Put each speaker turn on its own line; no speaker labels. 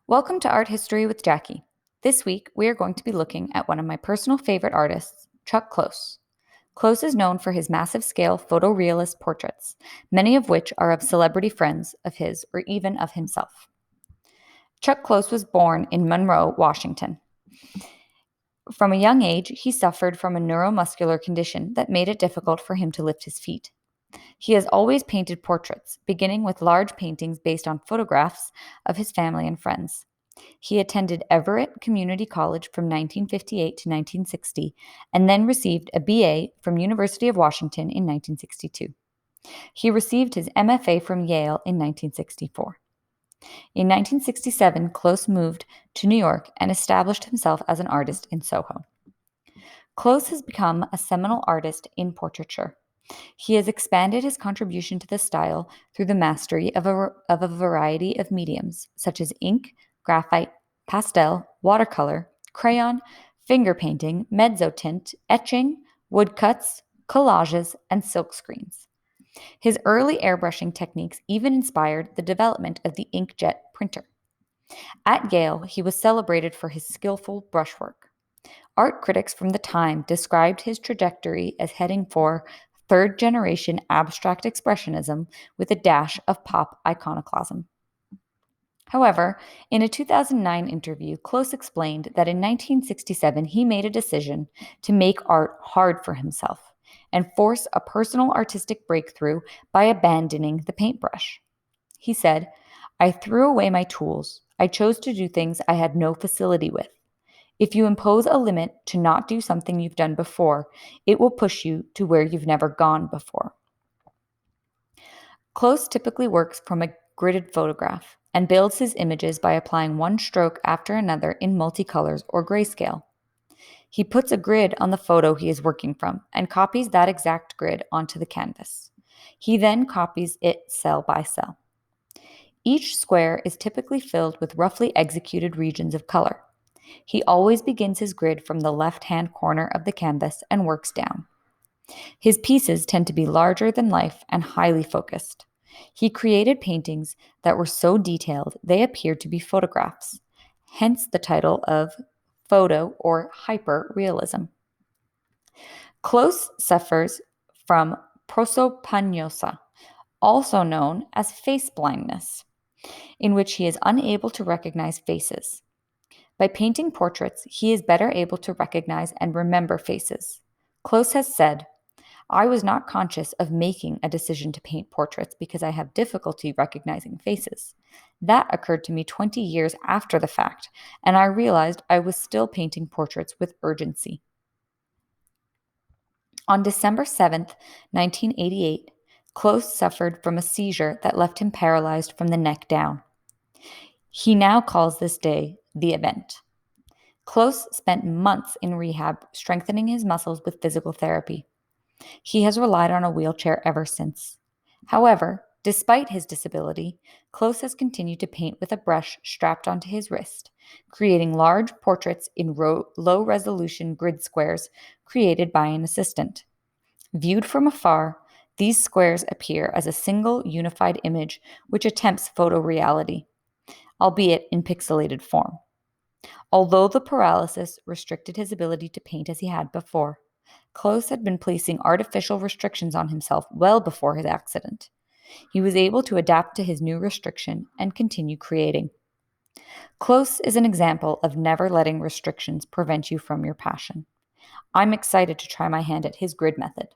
Welcome to Art History with Jackie. This week, we are going to be looking at one of my personal favorite artists, Chuck Close. Close is known for his massive scale photorealist portraits, many of which are of celebrity friends of his or even of himself. Chuck Close was born in Monroe, Washington. From a young age, he suffered from a neuromuscular condition that made it difficult for him to lift his feet. He has always painted portraits, beginning with large paintings based on photographs of his family and friends. He attended Everett Community College from 1958 to 1960 and then received a BA from University of Washington in 1962. He received his MFA from Yale in 1964. In 1967, Close moved to New York and established himself as an artist in Soho. Close has become a seminal artist in portraiture. He has expanded his contribution to the style through the mastery of a variety of mediums, such as ink, graphite, pastel, watercolor, crayon, finger painting, mezzotint, etching, woodcuts, collages, and silkscreens. His early airbrushing techniques even inspired the development of the inkjet printer. At Yale, he was celebrated for his skillful brushwork. Art critics from the time described his trajectory as heading for third-generation abstract expressionism with a dash of pop iconoclasm. However, in a 2009 interview, Close explained that in 1967 he made a decision to make art hard for himself and force a personal artistic breakthrough by abandoning the paintbrush. He said, "I threw away my tools. I chose to do things I had no facility with. If you impose a limit to not do something you've done before, it will push you to where you've never gone before." Close typically works from a gridded photograph and builds his images by applying one stroke after another in multicolors or grayscale. He puts a grid on the photo he is working from and copies that exact grid onto the canvas. He then copies it cell by cell. Each square is typically filled with roughly executed regions of color. He always begins his grid from the left-hand corner of the canvas and works down. His pieces tend to be larger than life and highly focused. He created paintings that were so detailed they appeared to be photographs, hence the title of photo or hyper-realism. Close suffers from prosopagnosia, also known as face blindness, in which he is unable to recognize faces. By painting portraits, he is better able to recognize and remember faces. Close has said, "I was not conscious of making a decision to paint portraits because I have difficulty recognizing faces. That occurred to me 20 years after the fact, and I realized I was still painting portraits with urgency." On December 7th, 1988, Close suffered from a seizure that left him paralyzed from the neck down. He now calls this day the event. Close spent months in rehab strengthening his muscles with physical therapy. He has relied on a wheelchair ever since. However, despite his disability, Close has continued to paint with a brush strapped onto his wrist, creating large portraits in low-resolution grid squares created by an assistant. Viewed from afar, these squares appear as a single unified image which attempts photoreality, albeit in pixelated form. Although the paralysis restricted his ability to paint as he had before, Close had been placing artificial restrictions on himself well before his accident. He was able to adapt to his new restriction and continue creating. Close is an example of never letting restrictions prevent you from your passion. I'm excited to try my hand at his grid method.